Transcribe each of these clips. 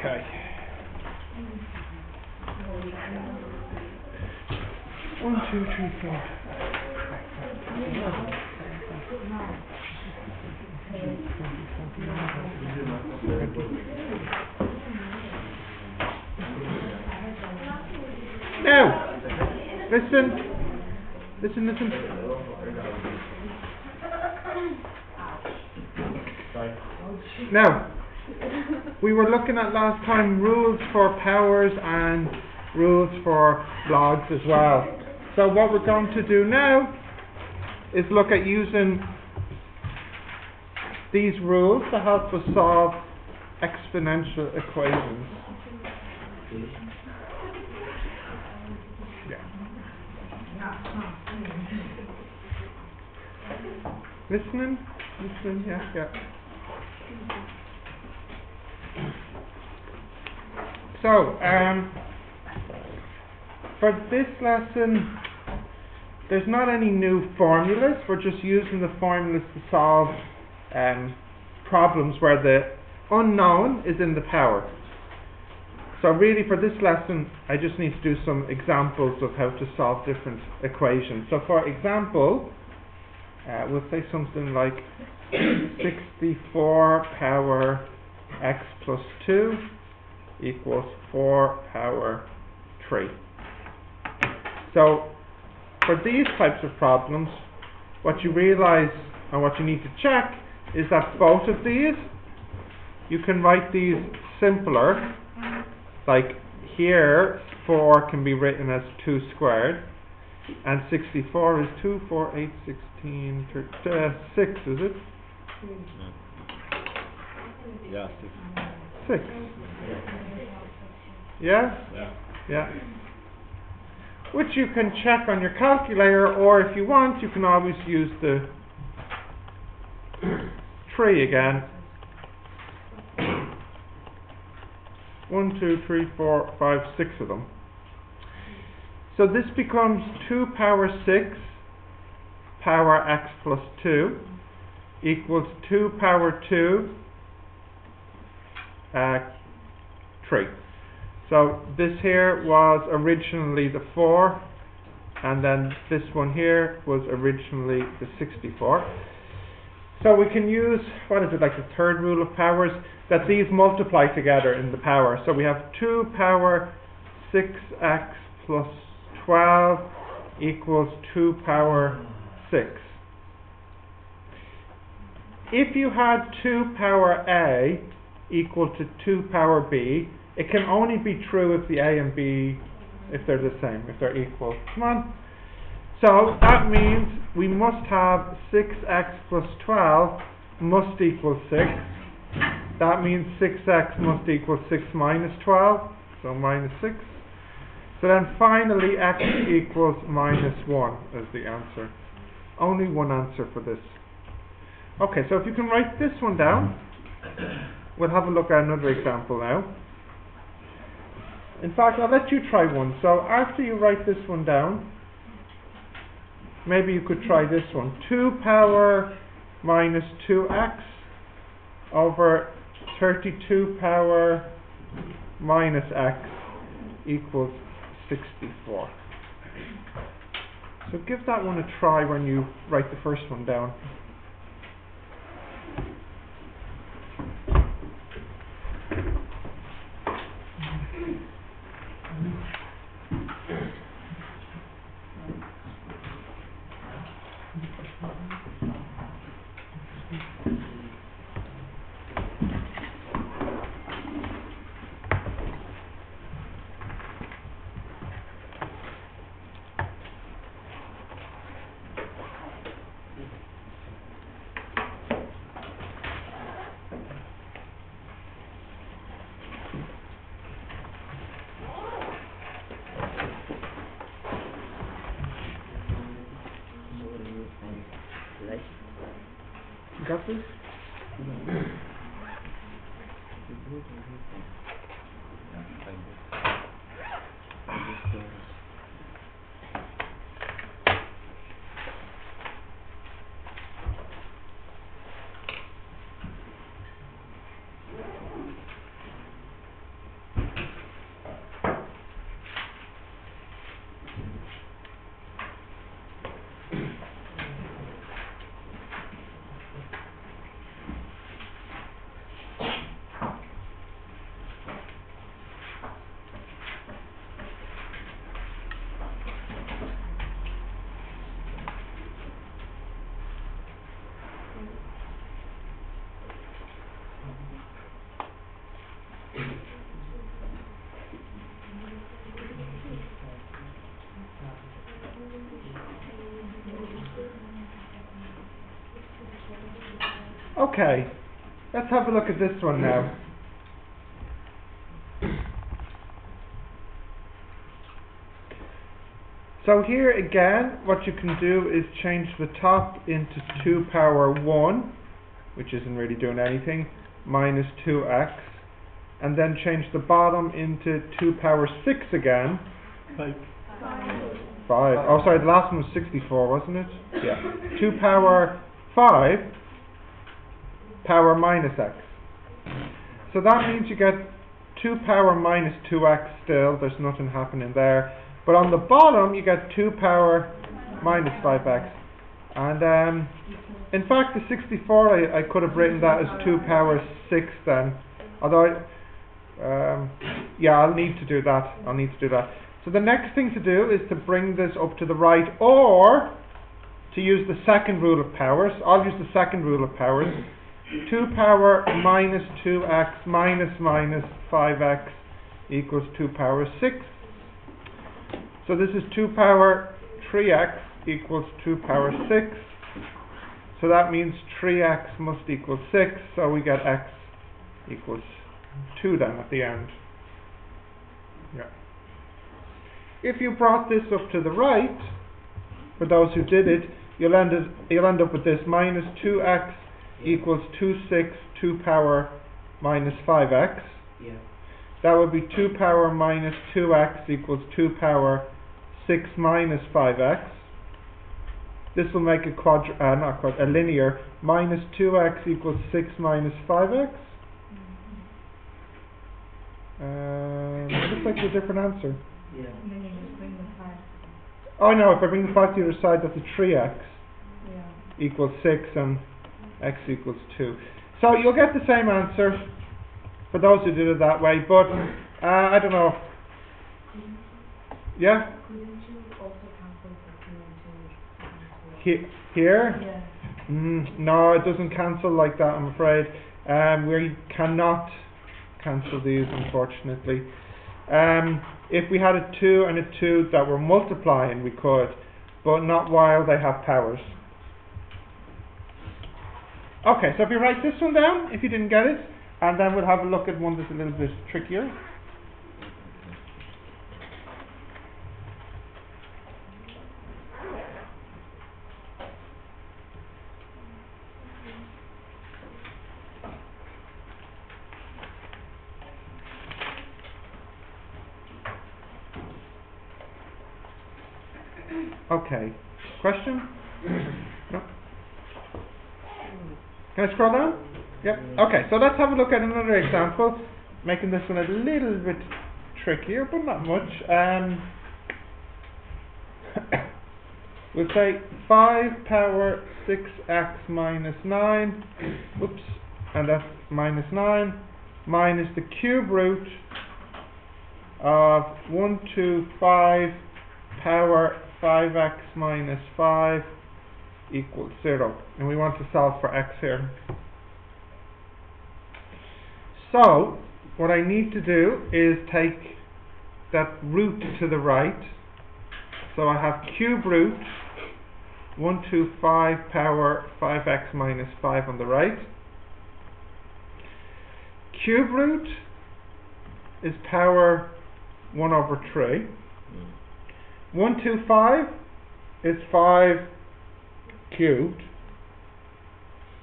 Okay. 1, 2, 3, 4. Now, listen. Now, we were looking at last time rules for powers and rules for logs as well. So what we're going to do now is look at using these rules to help us solve exponential equations. Listening, yeah. So, for this lesson, there's not any new formulas. We're just using the formulas to solve problems where the unknown is in the power. So really for this lesson, I just need to do some examples of how to solve different equations. So for example, we'll say something like 64 power x plus 2 equals 4 power 3. So for these types of problems, what you realize and what you need to check is that both of these, you can write these simpler. Like here, 4 can be written as 2 squared, and 64 is 2, 4, 8, 16, 6, is it? Yeah, 6. Yeah? Yeah. Which you can check on your calculator, or if you want, you can always use the 3 again. 1, 2, 3, 4, 5, 6 of them. So this becomes 2 power 6 power x plus 2 equals 2 power 2 3. So this here was originally the 4, and then this one here was originally the 64. So we can use, what is it, like the third rule of powers, that these multiply together in the power. So we have 2 power 6x plus 12 equals 2 power 6. If you had 2 power a equal to 2 power b, it can only be true if the a and b, if they're the same, if they're equal. Come on. So that means we must have 6x plus 12 must equal 6. That means 6x must equal 6 minus 12, so minus 6. So then finally x equals minus 1 as the answer. Only one answer for this. Okay, so if you can write this one down, we'll have a look at another example now. In fact, I'll let you try one. So after you write this one down, maybe you could try this one. 2 power minus 2x over 32 power minus x equals 64. So give that one a try when you write the first one down. You got this? Okay, let's have a look at this one now. So here again, what you can do is change the top into 2 power 1, which isn't really doing anything, minus 2x, and then change the bottom into 2 power 6 again. 5. Oh, sorry, the last one was 64, wasn't it? Yeah. 2 power 5, power minus x. So that means you get 2 power minus 2x still, there's nothing happening there. But on the bottom, you get 2 power minus 5x. And in fact, the 64, I could have written that as 2 power 6 then. Although, yeah, I'll need to do that. So the next thing to do is to bring this up to the right, or to use the second rule of powers. I'll use the second rule of powers. 2 power minus 2x minus 5x equals 2 power 6. So this is 2 power 3x equals 2 power 6. So that means 3x must equal 6. So we get x equals 2 then at the end. Yeah. If you brought this up to the right, for those who did it, you'll end up with this minus 2x equals 2 power minus 5x. Yeah. That would be 2 power minus 2x equals 2 power 6 minus 5x. This will make a linear. Minus 2x equals 6 minus 5x. It looks like a different answer. Yeah. And then you just bring the 5. Oh no, if I bring the 5 to the other side, that's a 3x Yeah. equals 6 and x equals 2. So you'll get the same answer for those who did it that way, but I don't know. Yeah? Couldn't you also cancel the 2 and 2? Here? Yeah. No, it doesn't cancel like that, I'm afraid. We cannot cancel these, unfortunately. If we had a 2 and a 2 that were multiplying, we could, but not while they have powers. Okay, so if you write this one down, if you didn't get it, and then we'll have a look at one that's a little bit trickier. Okay, question? No? Can I scroll down? Yep. Okay, so let's have a look at another example, making this one a little bit trickier, but not much. We'll say 5 power 6x minus 9, oops, and that's minus 9, minus the cube root of 125 power 5x minus 5 equals 0. And we want to solve for x here. So, what I need to do is take that root to the right. So I have cube root 125 power 5x minus 5 on the right. Cube root is power 1 over 3. 125 is 5 cubed.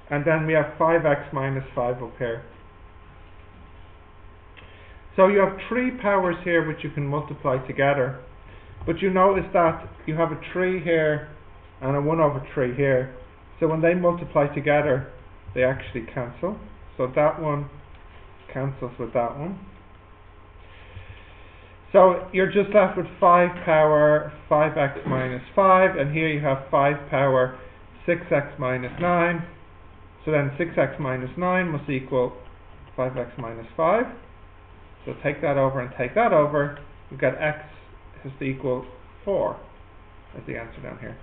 And then we have 5x minus 5 up here. So you have 3 powers here which you can multiply together. But you notice that you have a 3 here and a 1 over 3 here. So when they multiply together, they actually cancel. So that one cancels with that one. So you're just left with 5 power 5x minus 5, and here you have 5 power 6x minus 9. So then 6x minus 9 must equal 5x minus 5. So take that over and take that over. We've got x has to equal 4 as the answer down here.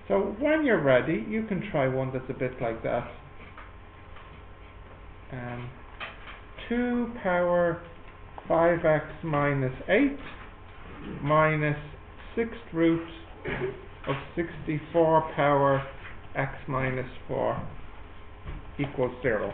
So when you're ready, you can try one that's a bit like that. 2 power 5x minus 8 minus sixth root of 64 power x minus 4 equals 0.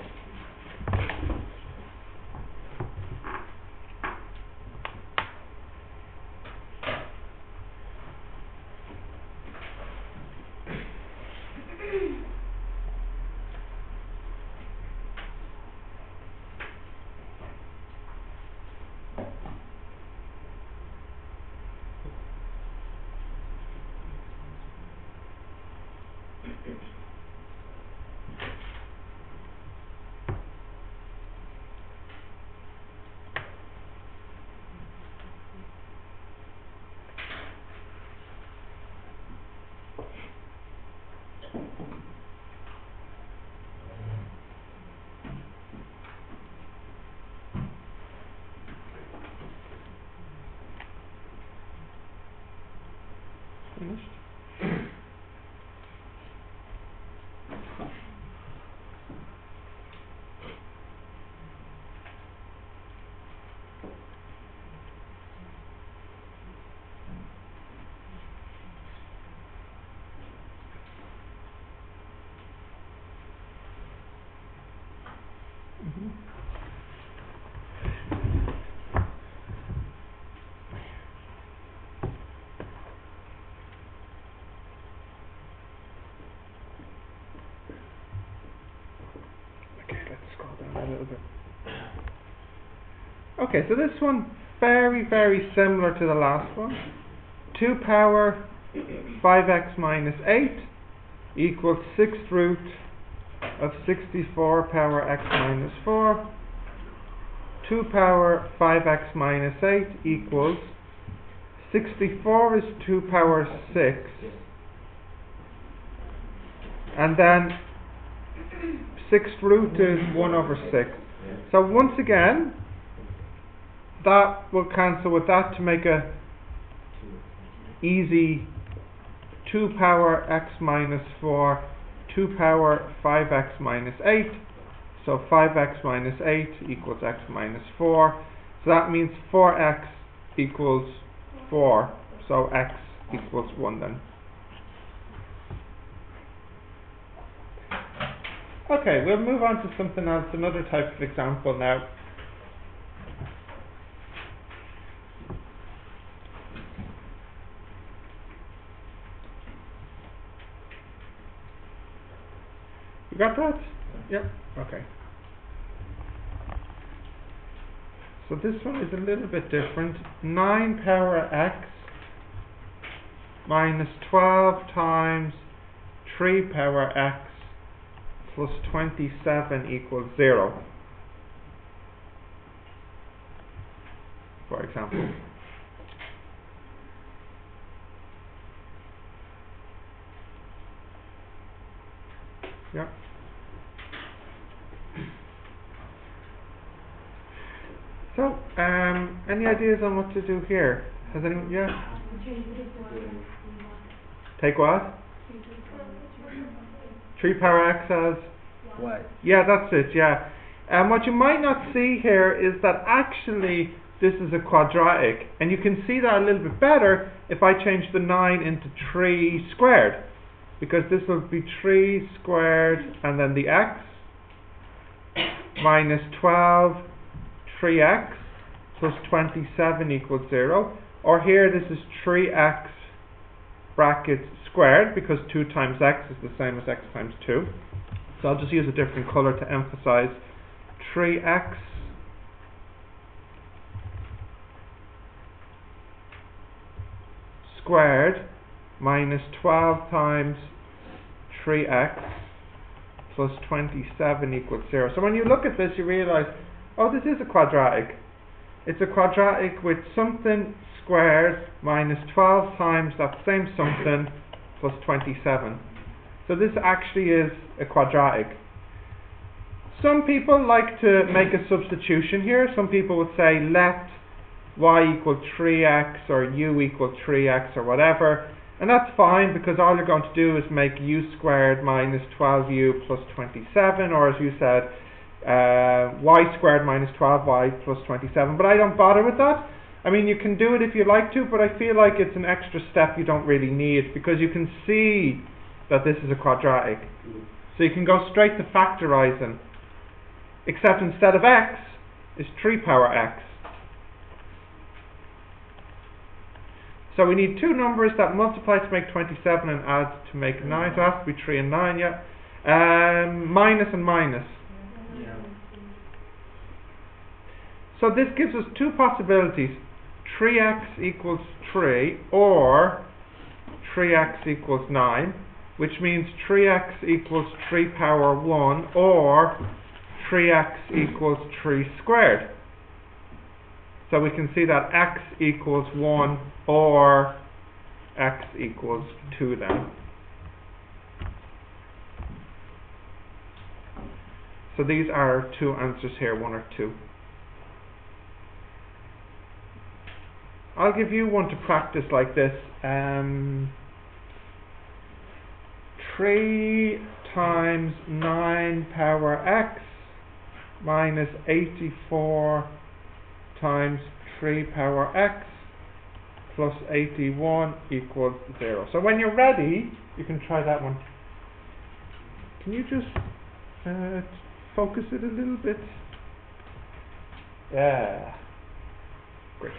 Finished? A little bit. Okay, so this one very, very similar to the last one. 2 power 5x minus 8 equals sixth root of 64 power x minus 4. 2 power 5x minus 8 equals 64 is 2 power 6, and then sixth root is 1 over 6. So once again, that will cancel with that to make a easy 2 power x minus 4, 2 power 5x minus 8. So 5x minus 8 equals x minus 4. So that means 4x equals 4. So x equals 1 then. Okay, we'll move on to something else, another type of example now. You got that? Yep. Okay. So this one is a little bit different. 9 power x minus 12 times 3 power x plus 27 equals 0, for example. Yeah. So, any ideas on what to do here? Has anyone? Yeah. Take what? 3 power x as? Y. Yeah, that's it, yeah. And what you might not see here is that actually this is a quadratic. And you can see that a little bit better if I change the 9 into 3 squared. Because this will be 3 squared and then the x minus 12 3x plus 27 equals 0. Or here this is 3x brackets squared, because 2 times x is the same as x times 2. So I'll just use a different color to emphasize. 3x squared minus 12 times 3x plus 27 equals 0. So when you look at this, you realize, oh, this is a quadratic. It's a quadratic with something squared minus 12 times that same something plus 27. So this actually is a quadratic. Some people like to make a substitution here. Some people would say let y equal 3x or u equal 3x or whatever. And that's fine, because all you're going to do is make u squared minus 12u plus 27, or as you said, y squared minus 12y plus 27. But I don't bother with that. I mean, you can do it if you like to, but I feel like it's an extra step you don't really need, because you can see that this is a quadratic. So you can go straight to factorising, except instead of x, it's 3 power x. So we need two numbers that multiply to make 27 and add to make 9. So it has to be 3 and 9, yeah. Minus and minus. Yeah. So this gives us two possibilities. 3x equals 3 or 3x equals 9, which means 3x equals 3 power 1 or 3x equals 3 squared. So we can see that x equals 1 or x equals 2 then. So these are two answers here, 1 or 2. I'll give you one to practice like this. 3 times 9 power x minus 84 times 3 power x plus 81 equals 0. So when you're ready, you can try that one. Can you just focus it a little bit? Yeah. Great.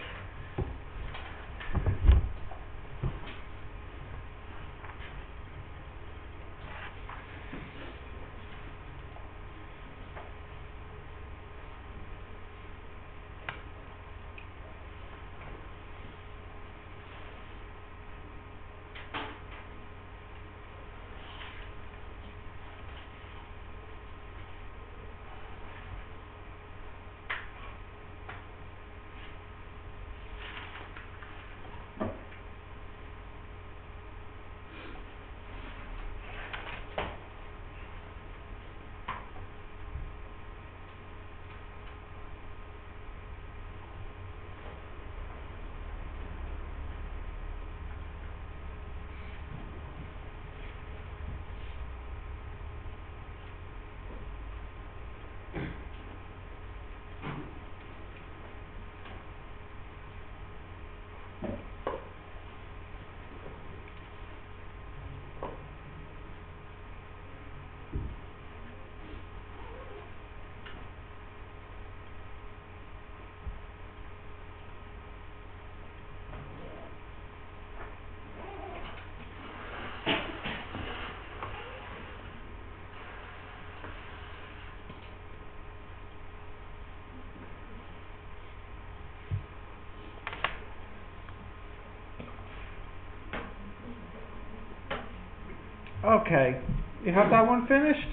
Okay, you have that one finished?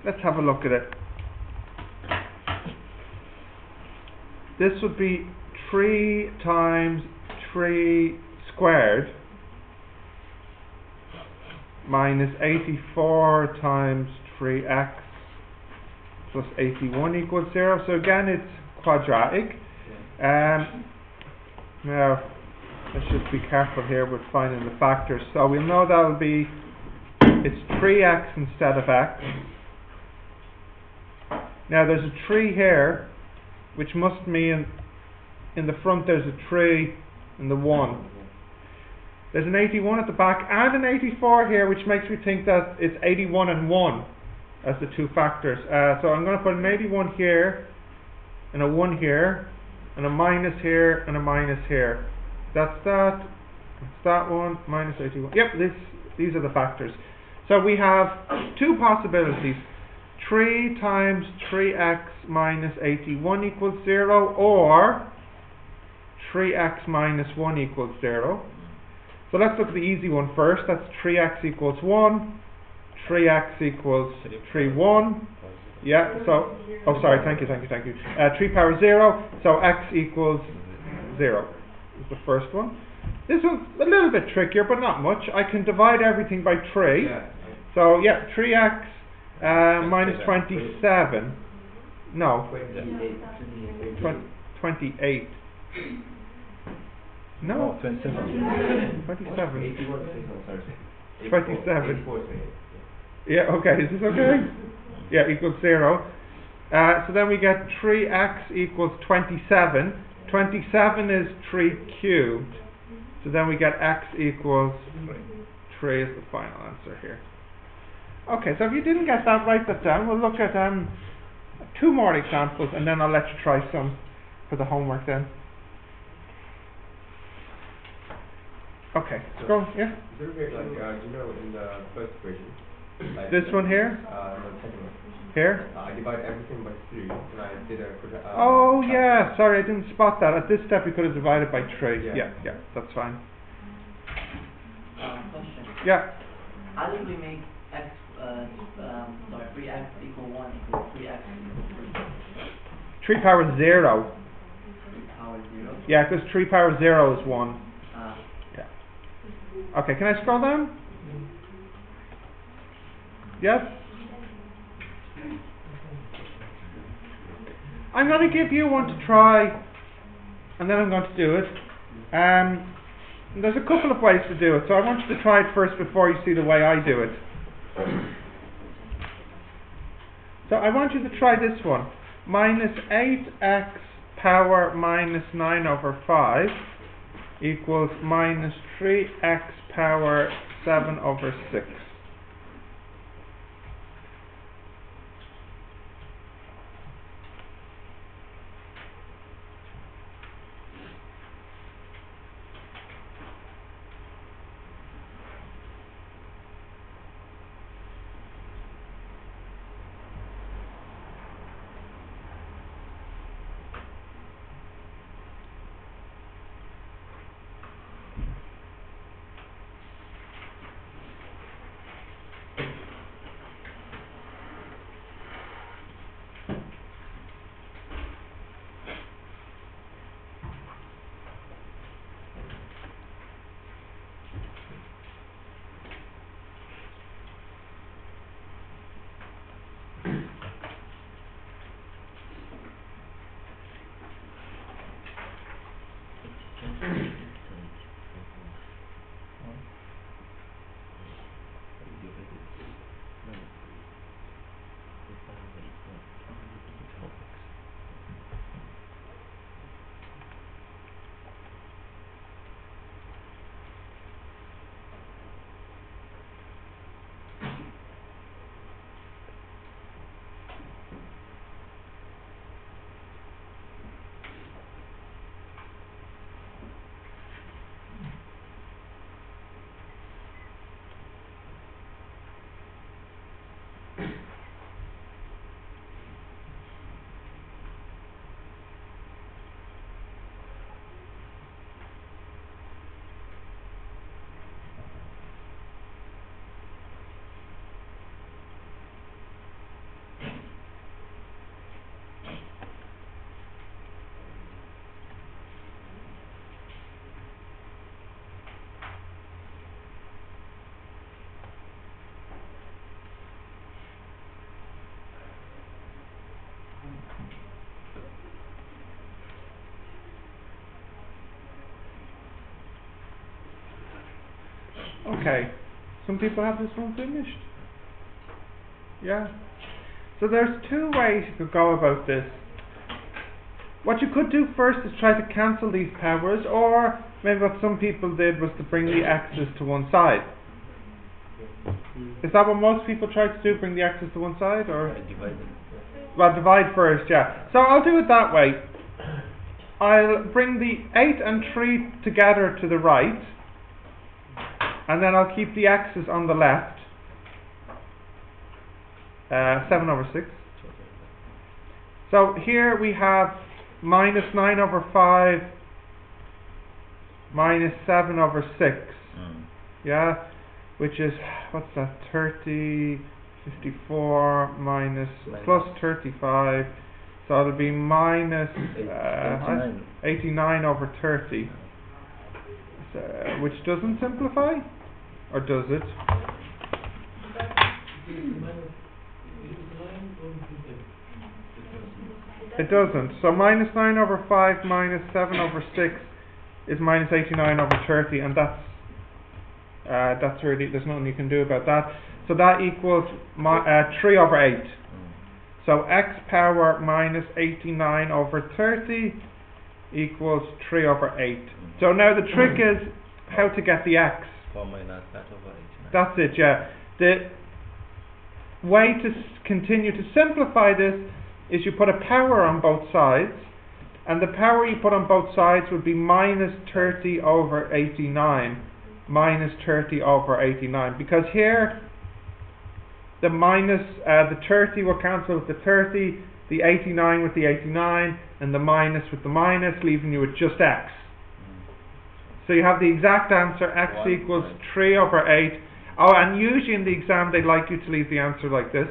Let's have a look at it. This would be 3 times 3 squared minus 84 times 3x plus 81 equals 0. So again, it's quadratic. Now, let's just be careful here with finding the factors. So we'll know that'll be, it's 3x instead of x. Now there's a 3 here, which must mean in the front there's a 3 and the 1. There's an 81 at the back and an 84 here, which makes me think that it's 81 and 1 as the two factors. So I'm going to put an 81 here and a 1 here and a minus here and a minus here. That's that. That's that one, minus 81. Yep, these are the factors. So we have two possibilities. 3 times 3x minus 81 equals 0, or 3x minus 1 equals 0. So let's look at the easy one first. That's 3x equals 1, 3x equals 3, 1. Yeah, so, oh sorry, thank you. 3 power 0, so x equals 0 is the first one. This one's a little bit trickier, but not much. I can divide everything by 3. So yeah, 3x minus 27. No, 28. No, 27. 27. Yeah, okay, is this okay? Yeah, equals 0. So then we get 3x equals 27. 27 is 3 cubed. So then we get x equals 3 is the final answer here. Okay, so if you didn't get that, write that down. We'll look at 2 more examples and then I'll let you try some for the homework then. Okay, So go, yeah. Is it okay, like, you know, in the first equation, like This one here? No, second one. Here? I divide everything by 3, and I did a Oh yeah, sorry, I didn't spot that. At this step you could have divided by 3. Yeah. Yeah, that's fine. Question. Yeah. How did we make x, 3x equal 1 equal 3x equal 3? 3 power 0. 3 power 0? Yeah, because 3 power 0 is 1. Yeah. Okay, can I scroll down? Yes? I'm going to give you one to try, and then I'm going to do it. There's a couple of ways to do it, so I want you to try it first before you see the way I do it. So I want you to try this one. Minus 8x power minus 9 over 5 equals minus 3x power 7 over 6. Okay, some people have this one finished. Yeah. So there's 2 ways you could go about this. What you could do first is try to cancel these powers, or maybe what some people did was to bring the x's to one side. Is that what most people try to do, bring the x's to one side, or? Divide them. Well, divide first, yeah. So I'll do it that way. I'll bring the 8 and 3 together to the right, and then I'll keep the x's on the left. 7 over 6. So here we have minus 9 over 5 minus 7 over 6. Yeah, which is, what's that, 30, 54 minus plus 35. So it'll be minus 89 over 30. Which doesn't simplify? Or does it? It doesn't. So minus 9 over 5 minus 7 over 6 is minus 89 over 30, and that's really, there's nothing you can do about that. So that equals 3 over 8. So x power minus 89 over 30 equals 3 over 8. So now the trick is how to get the x. 4 minus that over 8. That's it, yeah. The way to continue to simplify this is you put a power on both sides, and the power you put on both sides would be minus 30 over 89. Minus 30 over 89. Because here, the 30 will cancel with the 30, the 89 with the 89, and the minus with the minus, leaving you with just x. So you have the exact answer, x equals 3 over 8. Oh, and usually in the exam they'd like you to leave the answer like this,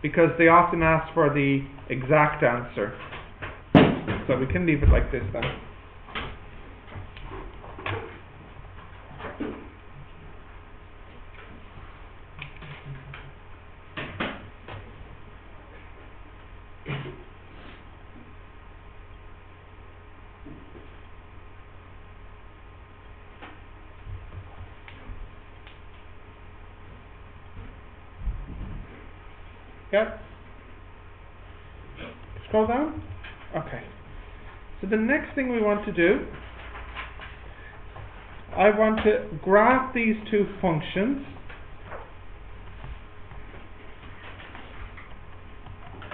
because they often ask for the exact answer. So we can leave it like this then. Yep. Scroll down. Okay. So the next thing we want to do, I want to graph these two functions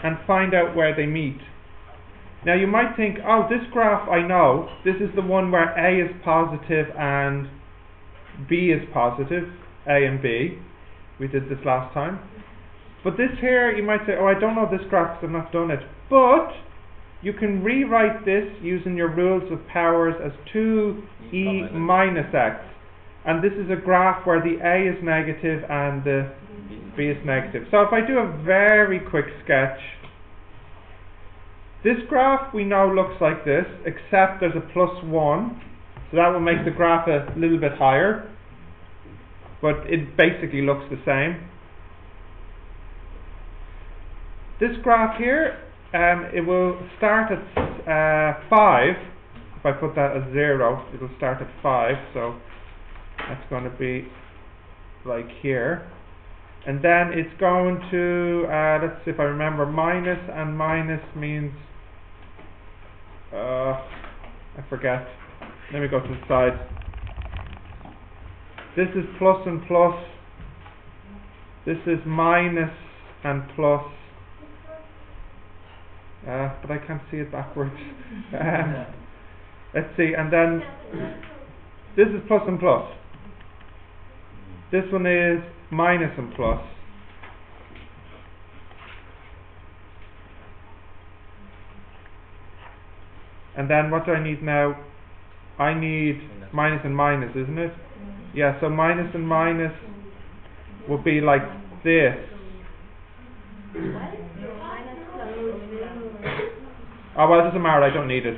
and find out where they meet. Now you might think, oh, this graph I know, this is the one where A is positive and B is positive, A and B. We did this last time. But this here, you might say, oh, I don't know this graph because I've not done it. But you can rewrite this using your rules of powers as 2e minus x. And this is a graph where the A is negative and the B is negative. So if I do a very quick sketch, this graph we know looks like this, except there's a +1. So that will make the graph a little bit higher. But it basically looks the same. This graph here, it will start at 5. If I put that as 0, it will start at 5. So that's going to be like here. And then it's going to, let's see if I remember, minus and minus means, I forget. Let me go to the side. This is plus and plus. This is minus and plus. But I can't see it backwards. Let's see, and then this is plus and plus. This one is minus and plus. And then what do I need now? I need minus and minus, isn't it? Yeah, so minus and minus will be like this. Oh, well, it doesn't matter, I don't need it.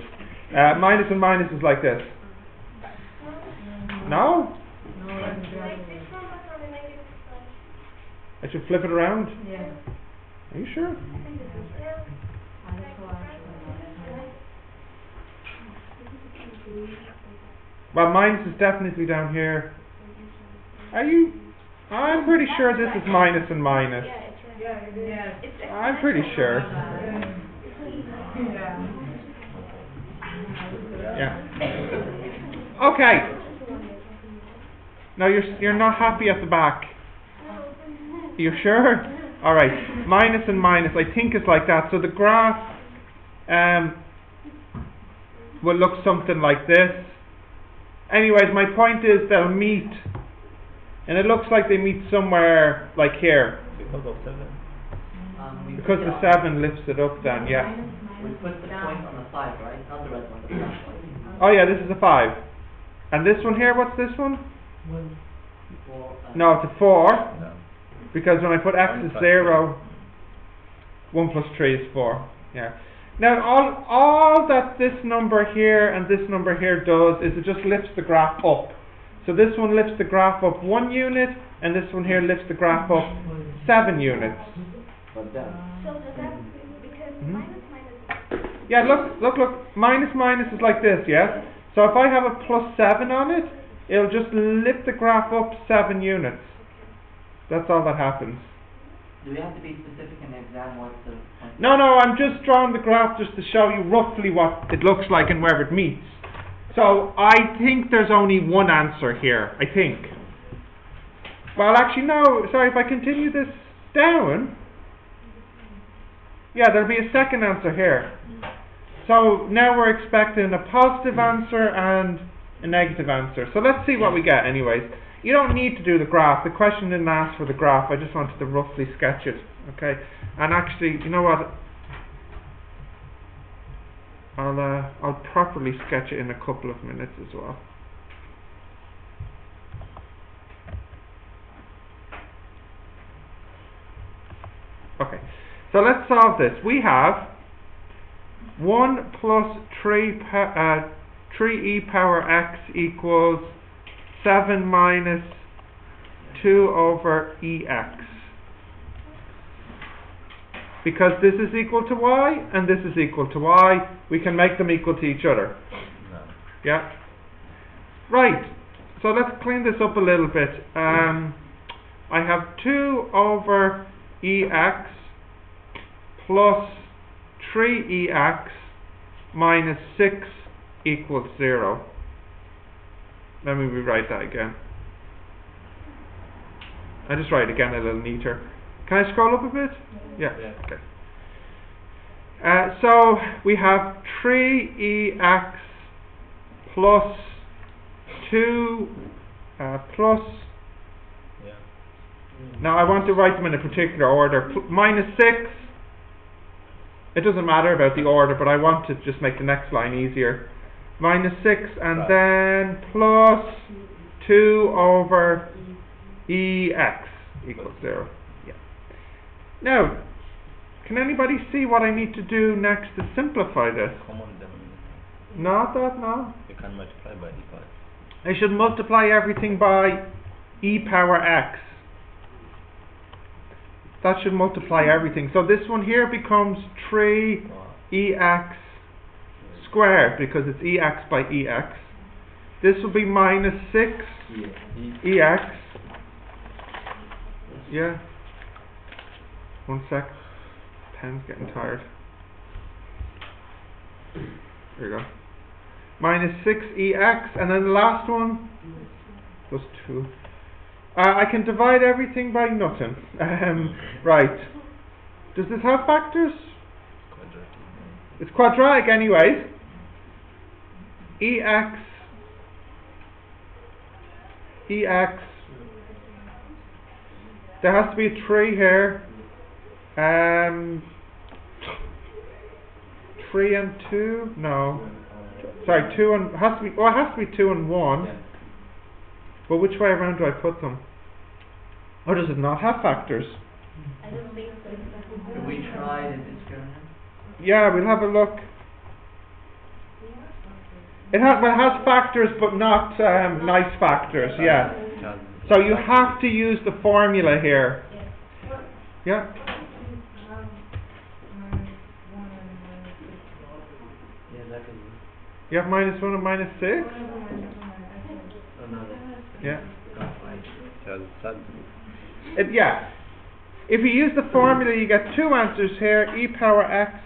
Minus and minus is like this. No? I should flip it around? Yeah. Are you sure? Well, minus is definitely down here. Are you? I'm pretty sure this is minus and minus. I'm pretty sure. Yeah. Okay. Now you're not happy at the back. You sure? All right. Minus and minus. I think it's like that. So the graph will look something like this. Anyways, my point is they'll meet, and it looks like they meet somewhere like here. Because of 7. Because the 7 lifts it up then, yeah. We put the point on the 5, right? Not the red one, the black one. Oh yeah, this is a 5. And this one here, what's this one? 4. No, it's a 4. No. Because when I put x is 0, 1 plus 3 is 4. Yeah. Now all that this number here and this number here does is it just lifts the graph up. So this one lifts the graph up 1 unit, and this one here lifts the graph up 7 units. But then, So does that, because minus minus. Yeah, look, minus minus is like this, yeah? So if I have a +7 on it, it'll just lift the graph up 7 units. That's all that happens. Do we have to be specific in the exam what's the point? No, I'm just drawing the graph just to show you roughly what it looks like and where it meets. So I think there's only one answer here, I think. Well, actually no, sorry, if I continue this down, yeah, there'll be a second answer here. So now we're expecting a positive answer and a negative answer. So let's see what we get anyways. You don't need to do the graph. The question didn't ask for the graph. I just wanted to roughly sketch it. Okay. And actually, you know what? I'll properly sketch it in a couple of minutes as well. Okay. So let's solve this. We have 1 plus 3e power x equals 7 minus 2 over ex. Because this is equal to y and this is equal to y, we can make them equal to each other. No. Yeah? Right. So let's clean this up a little bit. I have 2 over ex plus 3ex minus 6 equals 0. Let me rewrite that again. I just write it again a little neater. Can I scroll up a bit? Yeah. Okay. So we have 3ex plus 2 plus. Yeah. Now I want to write them in a particular order. Minus 6. It doesn't matter about the order, but I want to just make the next line easier. Minus 6 and then plus 2 over ex equals 0. Yeah. Now, can anybody see what I need to do next to simplify this? Common denominator. Not that, no. You can multiply by e power. I should multiply everything by e power x. That should multiply everything. So this one here becomes 3ex squared because it's ex by ex. This will be minus 6 ex. Yeah. One sec. Pen's getting tired. There you go. Minus 6ex, and then the last one plus 2. I can divide everything by nothing. Right. Does this have factors? Quadratic. It's quadratic anyways. ex there has to be a 3 here. 3 and 2? No. Sorry, 2 and has to be. Oh, it has to be 2 and 1. Yeah. But which way around do I put them? Or does it not have factors? I don't think so. Could we try the discriminant? Yeah, we'll have a look. It has factors, but not nice factors. Yeah. So you have to use the formula here. Yeah. Yeah, that could be. You have minus 1 and minus 6. Oh, no, that's Yeah. not right. Yeah. If you use the formula, you get two answers here. E power x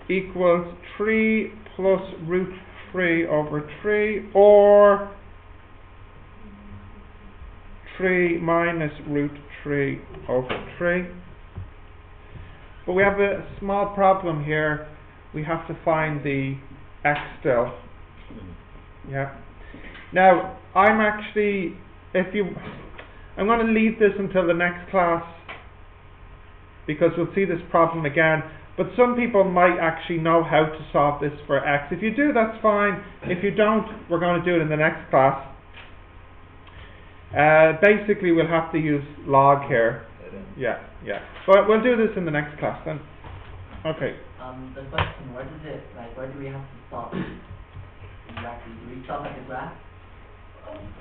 equals 3 plus root 3 over 3, or 3 minus root 3 over 3. But we have a small problem here. We have to find the x still. Yeah. Now, I'm going to leave this until the next class, because we'll see this problem again. But some people might actually know how to solve this for x. If you do, that's fine. If you don't, we're going to do it in the next class. Basically, we'll have to use log here. Yeah. But we'll do this in the next class then. Okay. The question, where do we have to stop? Exactly. Do we stop at the graph?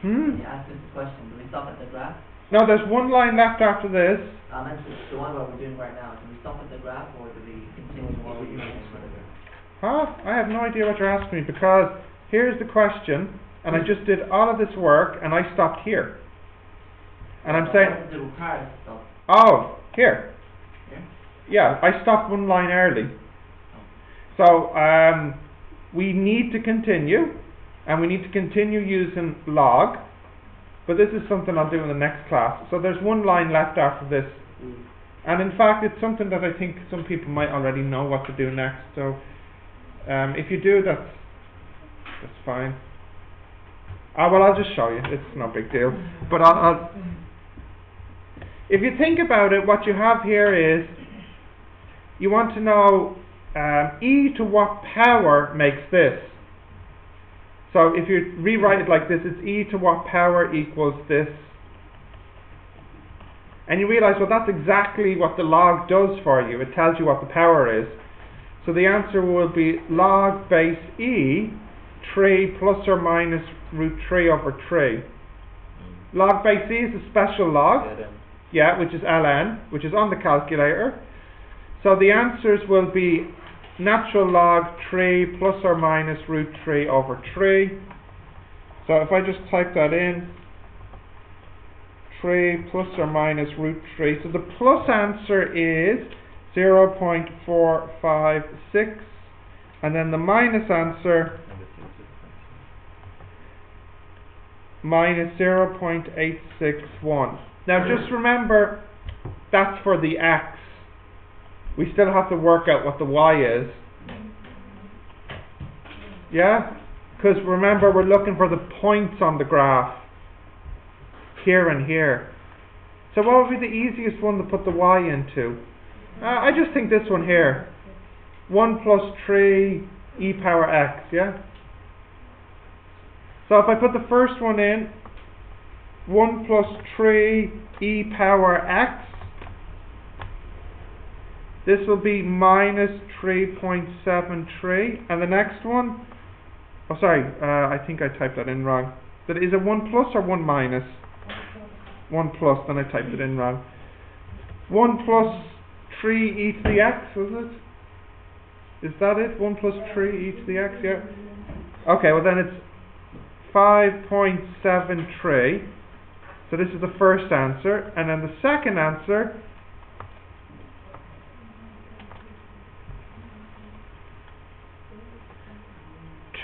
When you ask us the question, do we stop at the graph? No, there's one line left after this. That's the one what we're doing right now. Do we stop at the graph, or do we continue what we're doing for the graph? Huh? I have no idea what you're asking me, because here's the question, and I just did all of this work, and I stopped here. And I'm saying... What does it require us to stop? Oh, Here. Here? Yeah, I stopped one line early. So we need to continue, and we need to continue using log, but this is something I'll do in the next class. So there's one line left after this, and in fact it's something that I think some people might already know what to do next. So if you do, that's fine. Well, I'll just show you. It's no big deal. But I'll if you think about it, what you have here is you want to know e to what power makes this. So if you rewrite it like this, it's e to what power equals this. And you realize, well, that's exactly what the log does for you. It tells you what the power is. So the answer will be log base e 3 plus or minus root 3 over 3. Log base e is a special log, which is ln, which is on the calculator. So the answers will be natural log 3 plus or minus root 3 over 3. So if I just type that in, 3 plus or minus root 3. So the plus answer is 0.456, and then the minus answer minus 0.861. Now just remember, that's for the x. We still have to work out what the y is. Yeah? Because remember, we're looking for the points on the graph. Here and here. So what would be the easiest one to put the y into? I just think this one here. 1 plus 3 e power x, yeah? So if I put the first one in, 1 plus 3 e power x, this will be minus 3.73. And the next one, I think I typed that in wrong. Is it 1 plus or 1 minus? 1 plus, then I typed it in wrong. 1 plus 3 e to the x, was it? Is that it? 1 plus 3 e to the x, yeah? Okay, well then it's 5.73. So this is the first answer. And then the second answer,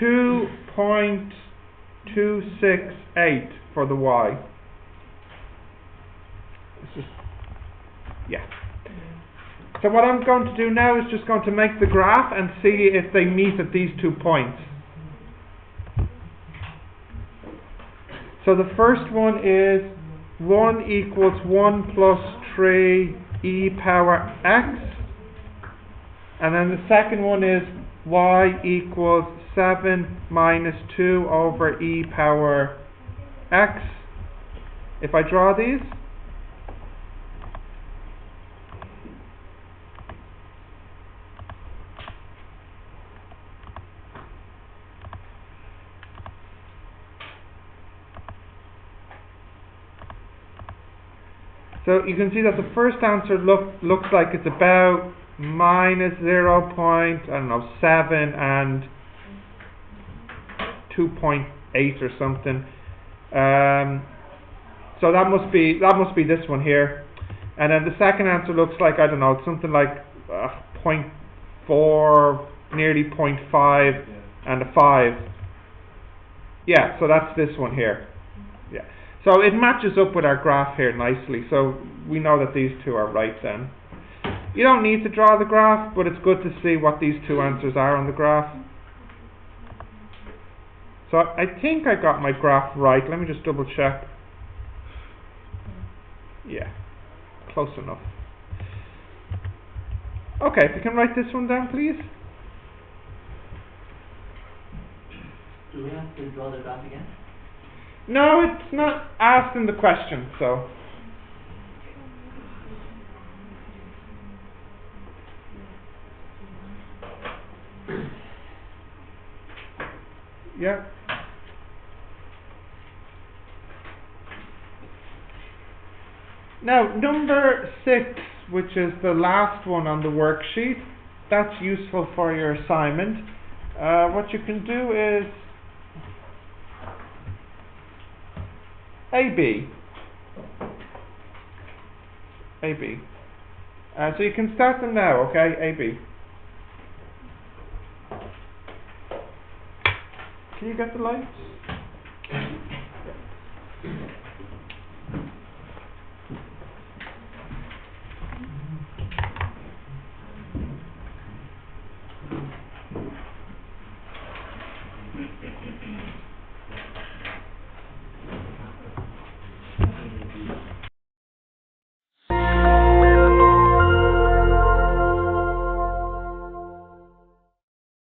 .268 for the y. So what I'm going to do now is just going to make the graph and see if they meet at these 2 points. So the first one is 1 equals 1 plus 3 e power x. And then the second one is y equals 7 minus 2 over e power x. If I draw these, so you can see that the first answer looks like it's about minus 0.7 and 2.8 or something. So that must be this one here. And then the second answer looks like, I don't know, something like 0.4, nearly 0.5, and a 5. Yeah, so that's this one here. Yeah. So it matches up with our graph here nicely. So we know that these two are right then. You don't need to draw the graph, but it's good to see what these two answers are on the graph. So I think I got my graph right. Let me just double check. Yeah, close enough. Okay, if you can write this one down, please. Do we have to draw the graph again? No, it's not asked in the question, so. Yeah. Now, number 6, which is the last one on the worksheet, that's useful for your assignment. What you can do is AB. So you can start them now, okay? AB. Can you get the lights?